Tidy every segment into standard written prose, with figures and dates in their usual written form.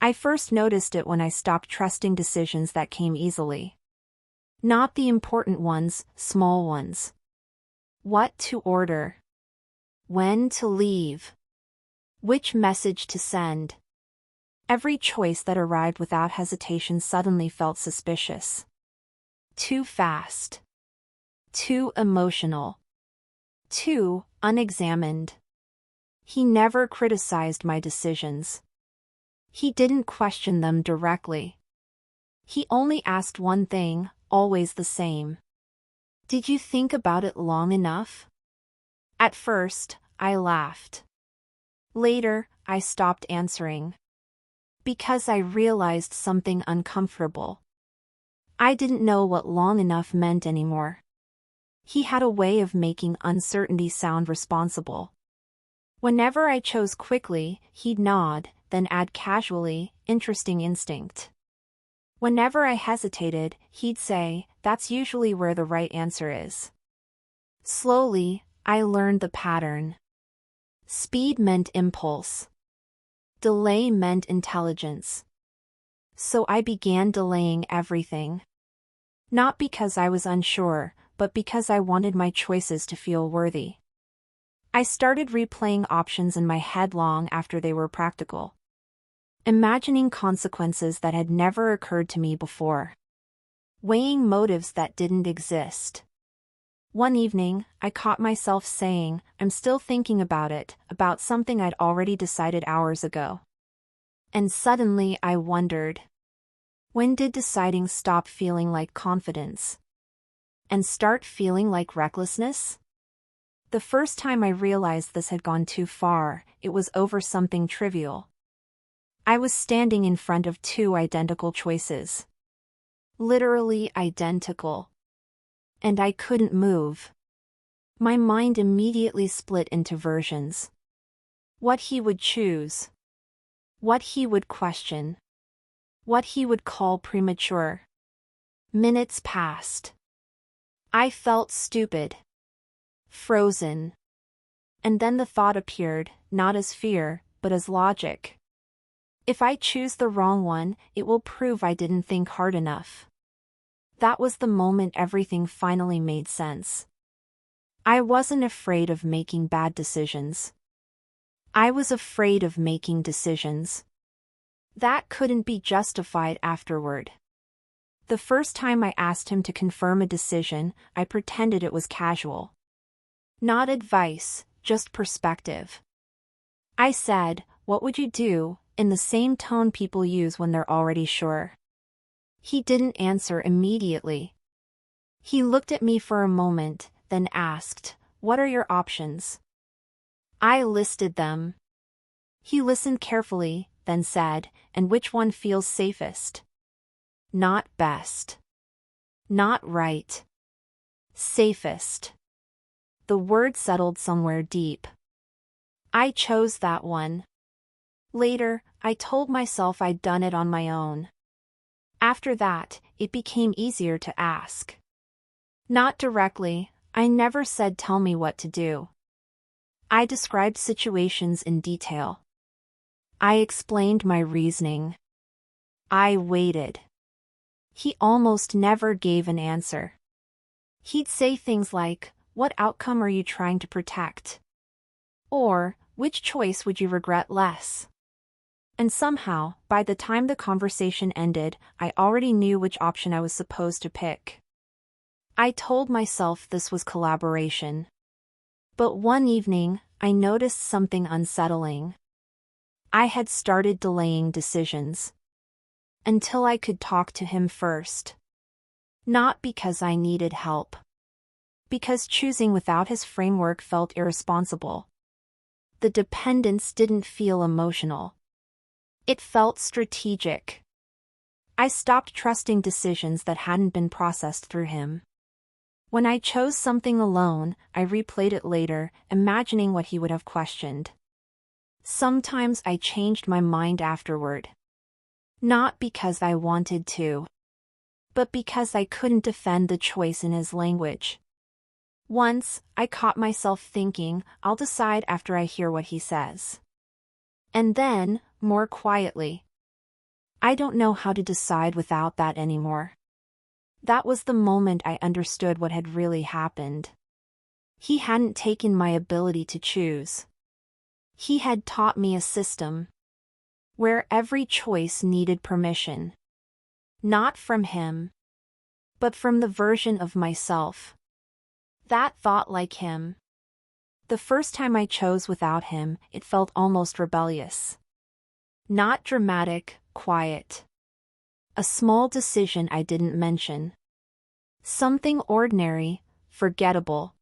I first noticed it when I stopped trusting decisions that came easily. Not the important ones, small ones. What to order. When to leave. Which message to send. Every choice that arrived without hesitation suddenly felt suspicious. Too fast. Too emotional. Too unexamined. He never criticized my decisions. He didn't question them directly. He only asked one thing, always the same. Did you think about it long enough? At first, I laughed. Later, I stopped answering. Because I realized something uncomfortable. I didn't know what long enough meant anymore. He had a way of making uncertainty sound responsible. Whenever I chose quickly, he'd nod, then add casually, interesting instinct. Whenever I hesitated, he'd say, that's usually where the right answer is. Slowly, I learned the pattern. Speed meant impulse. Delay meant intelligence. So I began delaying everything. Not because I was unsure, but because I wanted my choices to feel worthy. I started replaying options in my head long after they were practical. Imagining consequences that had never occurred to me before. Weighing motives that didn't exist. One evening, I caught myself saying, I'm still thinking about it, about something I'd already decided hours ago. And suddenly I wondered. When did deciding stop feeling like confidence? And start feeling like recklessness? The first time I realized this had gone too far, it was over something trivial. I was standing in front of two identical choices. Literally identical. And I couldn't move. My mind immediately split into versions. What he would choose. What he would question. What he would call premature. Minutes passed. I felt stupid. Frozen. And then the thought appeared, not as fear, but as logic. If I choose the wrong one, it will prove I didn't think hard enough. That was the moment everything finally made sense. I wasn't afraid of making bad decisions. I was afraid of making decisions. That couldn't be justified afterward. The first time I asked him to confirm a decision, I pretended it was casual. Not advice, just perspective. I said, what would you do, in the same tone people use when they're already sure. He didn't answer immediately. He looked at me for a moment, then asked, what are your options? I listed them. He listened carefully, then said, and which one feels safest? Not best. Not right. Safest. The word settled somewhere deep. I chose that one. Later, I told myself I'd done it on my own. After that, it became easier to ask. Not directly, I never said tell me what to do. I described situations in detail. I explained my reasoning. I waited. He almost never gave an answer. He'd say things like, what outcome are you trying to protect? Or, which choice would you regret less? And somehow, by the time the conversation ended, I already knew which option I was supposed to pick. I told myself this was collaboration. But one evening, I noticed something unsettling. I had started delaying decisions. Until I could talk to him first. Not because I needed help. Because choosing without his framework felt irresponsible. The dependence didn't feel emotional. It felt strategic. I stopped trusting decisions that hadn't been processed through him. When I chose something alone, I replayed it later, imagining what he would have questioned. Sometimes I changed my mind afterward. Not because I wanted to. But because I couldn't defend the choice in his language. Once, I caught myself thinking, I'll decide after I hear what he says. And then, more quietly. I don't know how to decide without that anymore. That was the moment I understood what had really happened. He hadn't taken my ability to choose. He had taught me a system where every choice needed permission. Not from him, but from the version of myself that thought like him. The first time I chose without him, it felt almost rebellious. Not dramatic, quiet. A small decision I didn't mention. Something ordinary, forgettable.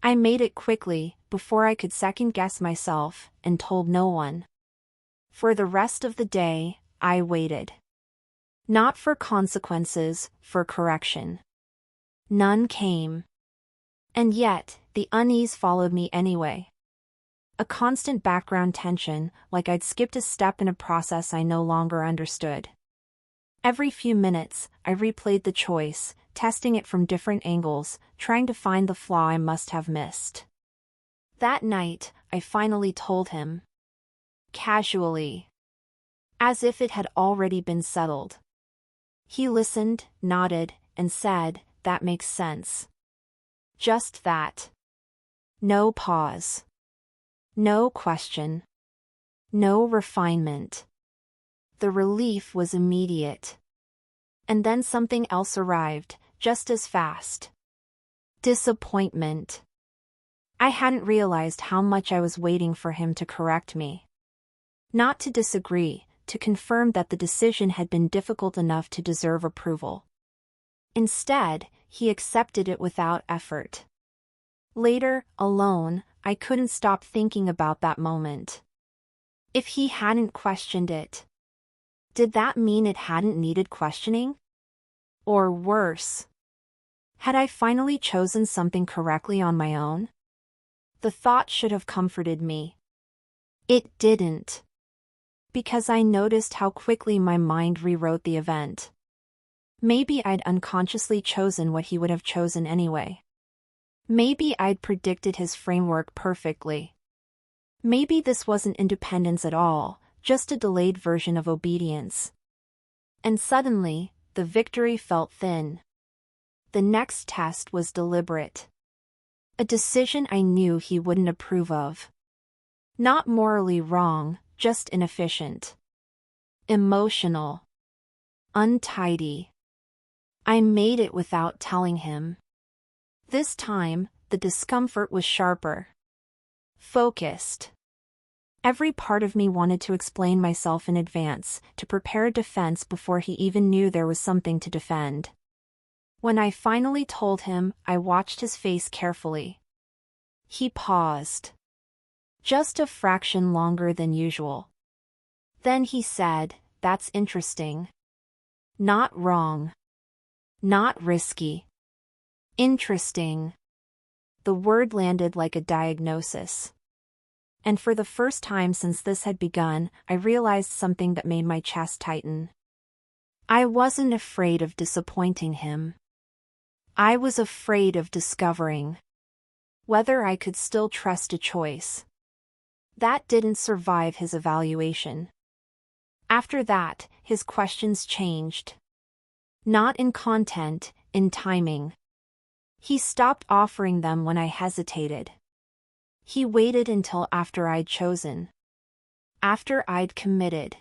I made it quickly, before I could second-guess myself, and told no one. For the rest of the day, I waited. Not for consequences, for correction. None came. And yet, the unease followed me anyway. A constant background tension, like I'd skipped a step in a process I no longer understood. Every few minutes, I replayed the choice, testing it from different angles, trying to find the flaw I must have missed. That night, I finally told him. Casually. As if it had already been settled. He listened, nodded, and said, "That makes sense." Just that. No pause. No question. No refinement. The relief was immediate. And then something else arrived, just as fast. Disappointment. I hadn't realized how much I was waiting for him to correct me. Not to disagree, to confirm that the decision had been difficult enough to deserve approval. Instead, he accepted it without effort. Later, alone, I couldn't stop thinking about that moment. If he hadn't questioned it, did that mean it hadn't needed questioning? Or worse, had I finally chosen something correctly on my own? The thought should have comforted me. It didn't. Because I noticed how quickly my mind rewrote the event. Maybe I'd unconsciously chosen what he would have chosen anyway. Maybe I'd predicted his framework perfectly. Maybe this wasn't independence at all, just a delayed version of obedience. And suddenly, the victory felt thin. The next test was deliberate. A decision I knew he wouldn't approve of. Not morally wrong, just inefficient. Emotional. Untidy. I made it without telling him. This time, the discomfort was sharper. Focused. Every part of me wanted to explain myself in advance, to prepare a defense before he even knew there was something to defend. When I finally told him, I watched his face carefully. He paused. Just a fraction longer than usual. Then he said, "That's interesting. Not wrong. Not risky. Interesting." The word landed like a diagnosis. And for the first time since this had begun, I realized something that made my chest tighten. I wasn't afraid of disappointing him. I was afraid of discovering whether I could still trust a choice that didn't survive his evaluation. After that, his questions changed. Not in content, in timing. He stopped offering them when I hesitated. He waited until after I'd chosen. After I'd committed.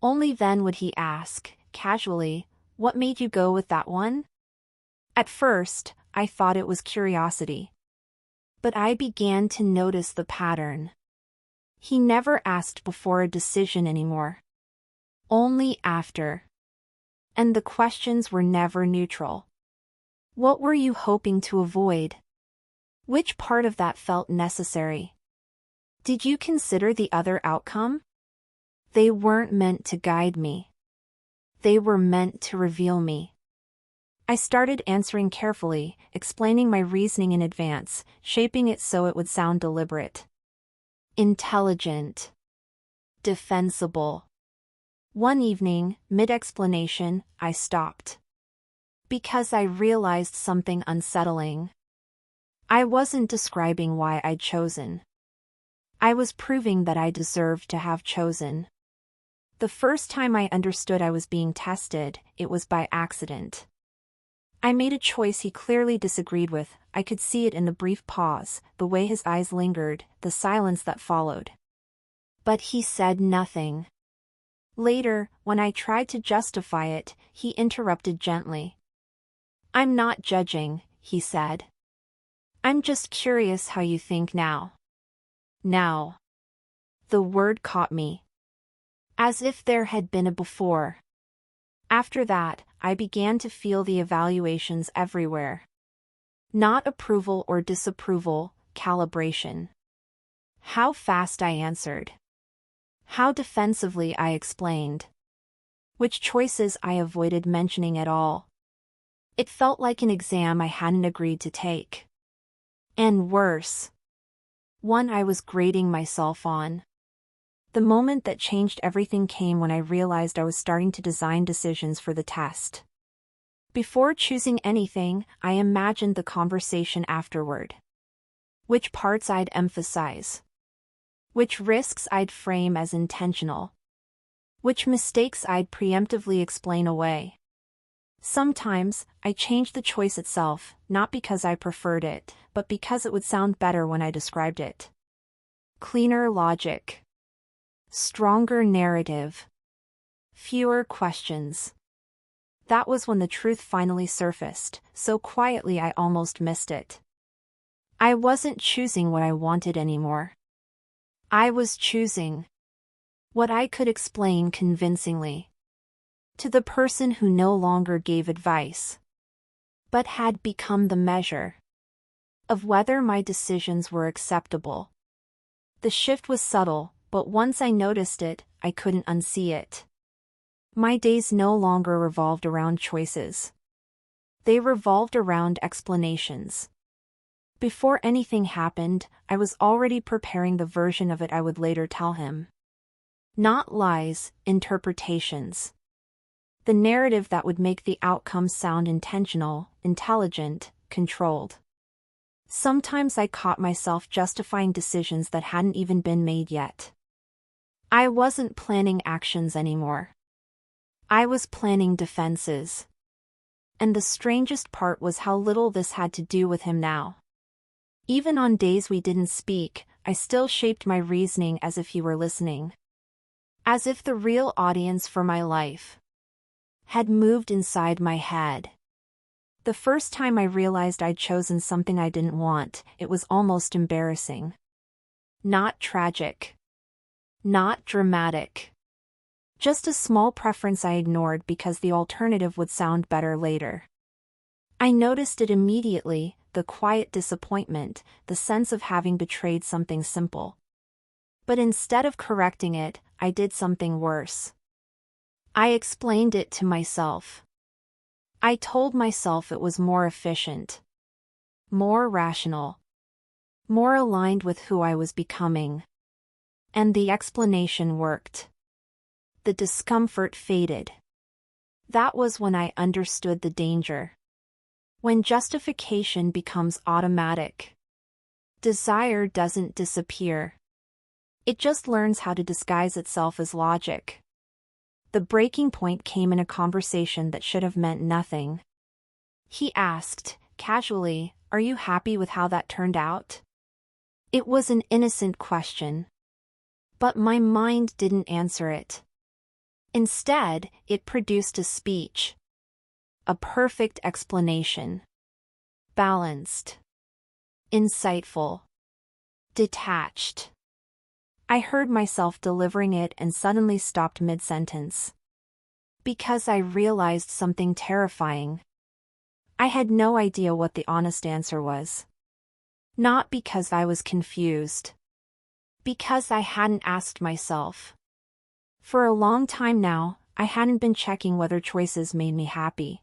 Only then would he ask, casually, "What made you go with that one?" At first, I thought it was curiosity. But I began to notice the pattern. He never asked before a decision anymore. Only after. And the questions were never neutral. What were you hoping to avoid? Which part of that felt necessary? Did you consider the other outcome? They weren't meant to guide me. They were meant to reveal me. I started answering carefully, explaining my reasoning in advance, shaping it so it would sound deliberate. Intelligent. Defensible. One evening, mid-explanation, I stopped. Because I realized something unsettling. I wasn't describing why I'd chosen. I was proving that I deserved to have chosen. The first time I understood I was being tested, it was by accident. I made a choice he clearly disagreed with. I could see it in the brief pause, the way his eyes lingered, the silence that followed. But he said nothing. Later, when I tried to justify it, he interrupted gently. "I'm not judging," he said. "I'm just curious how you think now." Now. The word caught me. As if there had been a before. After that, I began to feel the evaluations everywhere. Not approval or disapproval, calibration. How fast I answered. How defensively I explained. Which choices I avoided mentioning at all. It felt like an exam I hadn't agreed to take. And worse. One I was grading myself on. The moment that changed everything came when I realized I was starting to design decisions for the test. Before choosing anything, I imagined the conversation afterward. Which parts I'd emphasize. Which risks I'd frame as intentional. Which mistakes I'd preemptively explain away. Sometimes, I changed the choice itself, not because I preferred it, but because it would sound better when I described it. Cleaner logic. Stronger narrative. Fewer questions. That was when the truth finally surfaced, so quietly I almost missed it. I wasn't choosing what I wanted anymore. I was choosing what I could explain convincingly. To the person who no longer gave advice, but had become the measure of whether my decisions were acceptable. The shift was subtle, but once I noticed it, I couldn't unsee it. My days no longer revolved around choices. They revolved around explanations. Before anything happened, I was already preparing the version of it I would later tell him. Not lies, interpretations. The narrative that would make the outcome sound intentional, intelligent, controlled. Sometimes I caught myself justifying decisions that hadn't even been made yet. I wasn't planning actions anymore. I was planning defenses. And the strangest part was how little this had to do with him now. Even on days we didn't speak, I still shaped my reasoning as if he were listening. As if the real audience for my life had moved inside my head. The first time I realized I'd chosen something I didn't want, it was almost embarrassing. Not tragic. Not dramatic. Just a small preference I ignored because the alternative would sound better later. I noticed it immediately, the quiet disappointment, the sense of having betrayed something simple. But instead of correcting it, I did something worse. I explained it to myself. I told myself it was more efficient. More rational. More aligned with who I was becoming. And the explanation worked. The discomfort faded. That was when I understood the danger. When justification becomes automatic. Desire doesn't disappear. It just learns how to disguise itself as logic. The breaking point came in a conversation that should have meant nothing. He asked, casually, "Are you happy with how that turned out?" It was an innocent question. But my mind didn't answer it. Instead, it produced a speech. A perfect explanation. Balanced. Insightful. Detached. I heard myself delivering it and suddenly stopped mid-sentence. Because I realized something terrifying. I had no idea what the honest answer was. Not because I was confused. Because I hadn't asked myself. For a long time now, I hadn't been checking whether choices made me happy.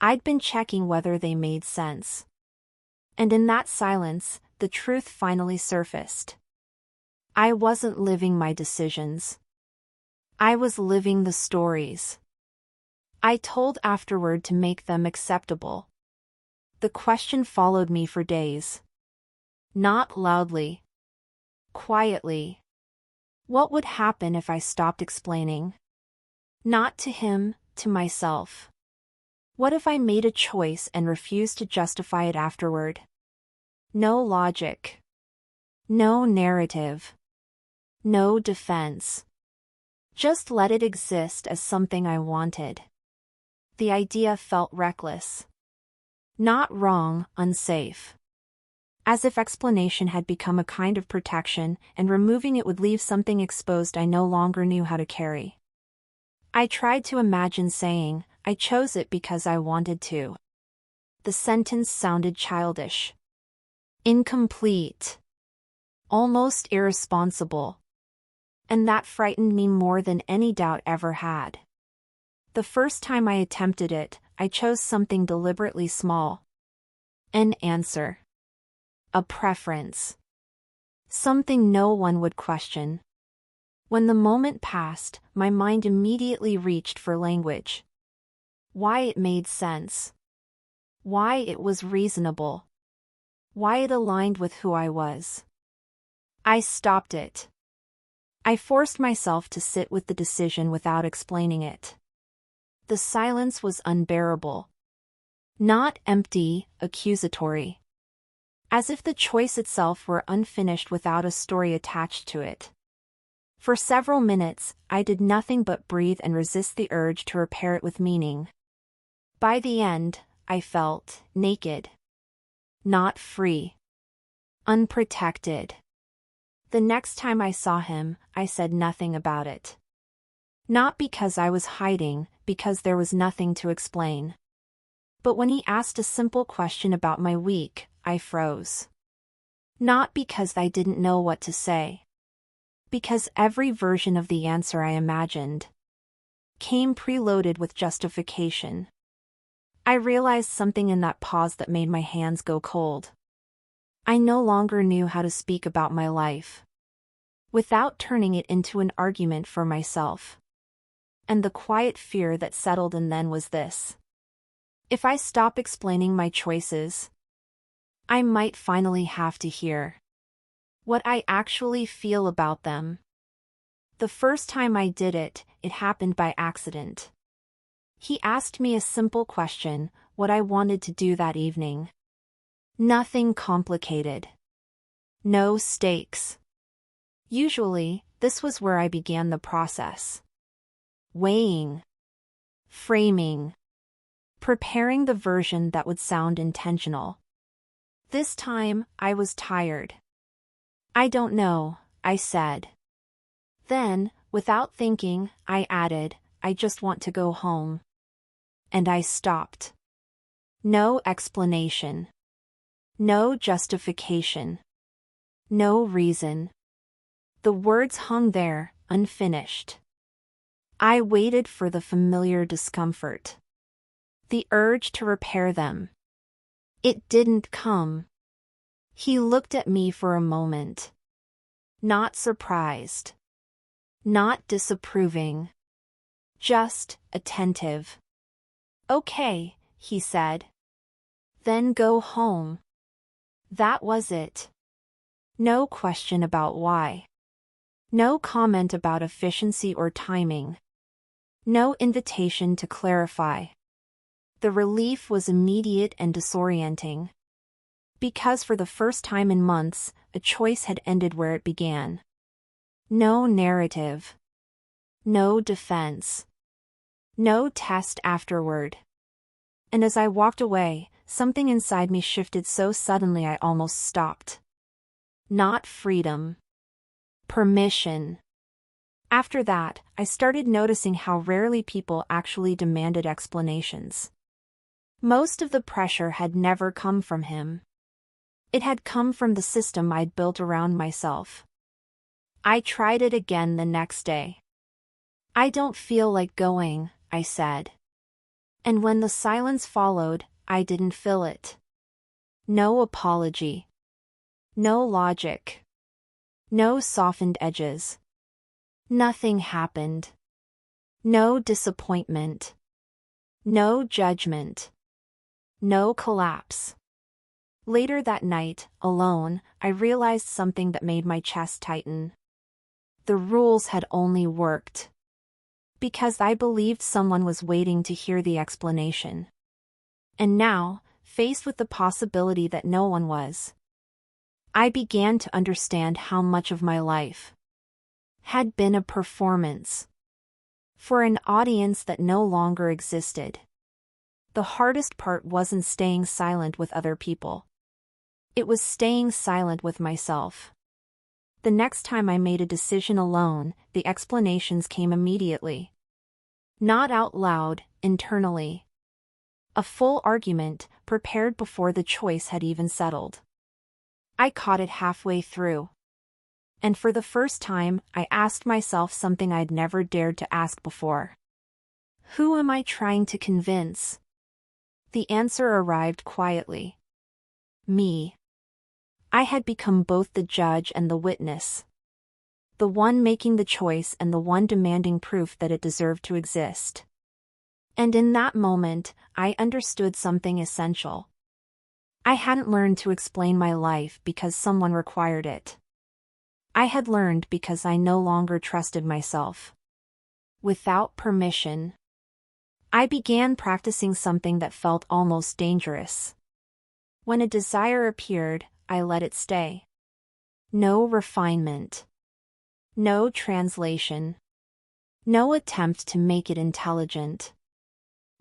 I'd been checking whether they made sense. And in that silence, the truth finally surfaced. I wasn't living my decisions. I was living the stories I told afterward to make them acceptable. The question followed me for days. Not loudly. Quietly. What would happen if I stopped explaining? Not to him, to myself. What if I made a choice and refused to justify it afterward? No logic. No narrative. No defense. Just let it exist as something I wanted. The idea felt reckless. Not wrong, unsafe. As if explanation had become a kind of protection, and removing it would leave something exposed I no longer knew how to carry. I tried to imagine saying, I chose it because I wanted to. The sentence sounded childish. Incomplete. Almost irresponsible. And that frightened me more than any doubt ever had. The first time I attempted it, I chose something deliberately small. An answer. A preference. Something no one would question. When the moment passed, my mind immediately reached for language. Why it made sense. Why it was reasonable. Why it aligned with who I was. I stopped it. I forced myself to sit with the decision without explaining it. The silence was unbearable. Not empty, accusatory. As if the choice itself were unfinished without a story attached to it. For several minutes, I did nothing but breathe and resist the urge to repair it with meaning. By the end, I felt naked. Not free. Unprotected. The next time I saw him, I said nothing about it. Not because I was hiding, because there was nothing to explain. But when he asked a simple question about my week, I froze. Not because I didn't know what to say. Because every version of the answer I imagined came preloaded with justification. I realized something in that pause that made my hands go cold. I no longer knew how to speak about my life without turning it into an argument for myself. And the quiet fear that settled in then was this. If I stop explaining my choices, I might finally have to hear what I actually feel about them. The first time I did it, it happened by accident. He asked me a simple question, what I wanted to do that evening. Nothing complicated. No stakes. Usually, this was where I began the process. Weighing. Framing. Preparing the version that would sound intentional. This time, I was tired. I don't know, I said. Then, without thinking, I added, I just want to go home. And I stopped. No explanation. No justification. No reason. The words hung there, unfinished. I waited for the familiar discomfort. The urge to repair them. It didn't come. He looked at me for a moment. Not surprised. Not disapproving. Just attentive. Okay, he said. Then go home. That was it. No question about why. No comment about efficiency or timing. No invitation to clarify. The relief was immediate and disorienting. Because for the first time in months, a choice had ended where it began. No narrative. No defense. No test afterward. And as I walked away, something inside me shifted so suddenly I almost stopped. Not freedom. Permission. After that, I started noticing how rarely people actually demanded explanations. Most of the pressure had never come from him. It had come from the system I'd built around myself. I tried it again the next day. I don't feel like going, I said. And when the silence followed, I didn't fill it. No apology. No logic. No softened edges. Nothing happened. No disappointment. No judgment. No collapse. Later that night, alone, I realized something that made my chest tighten. The rules had only worked because I believed someone was waiting to hear the explanation. And now, faced with the possibility that no one was, I began to understand how much of my life had been a performance for an audience that no longer existed. The hardest part wasn't staying silent with other people. It was staying silent with myself. The next time I made a decision alone, the explanations came immediately. Not out loud, internally. A full argument, prepared before the choice had even settled. I caught it halfway through. And for the first time, I asked myself something I'd never dared to ask before. Who am I trying to convince? The answer arrived quietly. Me. I had become both the judge and the witness. The one making the choice and the one demanding proof that it deserved to exist. And in that moment, I understood something essential. I hadn't learned to explain my life because someone required it. I had learned because I no longer trusted myself. Without permission, I began practicing something that felt almost dangerous. When a desire appeared, I let it stay. No refinement. No translation. No attempt to make it intelligent.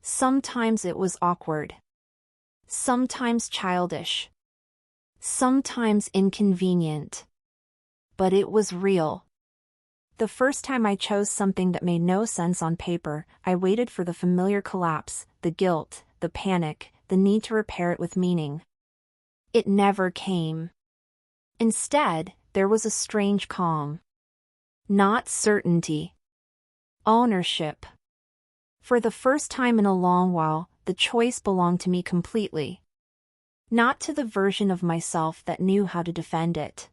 Sometimes it was awkward. Sometimes childish. Sometimes inconvenient. But it was real. The first time I chose something that made no sense on paper, I waited for the familiar collapse, the guilt, the panic, the need to repair it with meaning. It never came. Instead, there was a strange calm. Not certainty. Ownership. For the first time in a long while, the choice belonged to me completely. Not to the version of myself that knew how to defend it.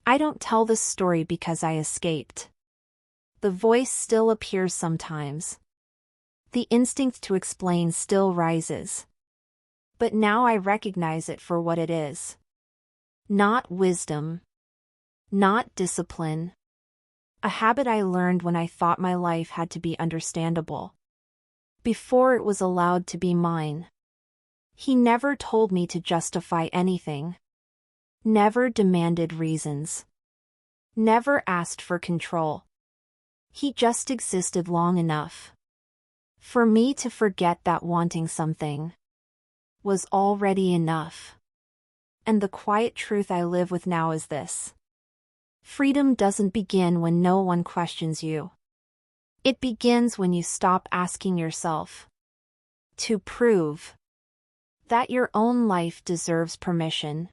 I don't tell this story because I escaped. The voice still appears sometimes. The instinct to explain still rises. But now I recognize it for what it is. Not wisdom. Not discipline. A habit I learned when I thought my life had to be understandable. Before it was allowed to be mine. He never told me to justify anything. Never demanded reasons. Never asked for control. He just existed long enough for me to forget that wanting something was already enough. And the quiet truth I live with now is this. Freedom doesn't begin when no one questions you. It begins when you stop asking yourself to prove that your own life deserves permission.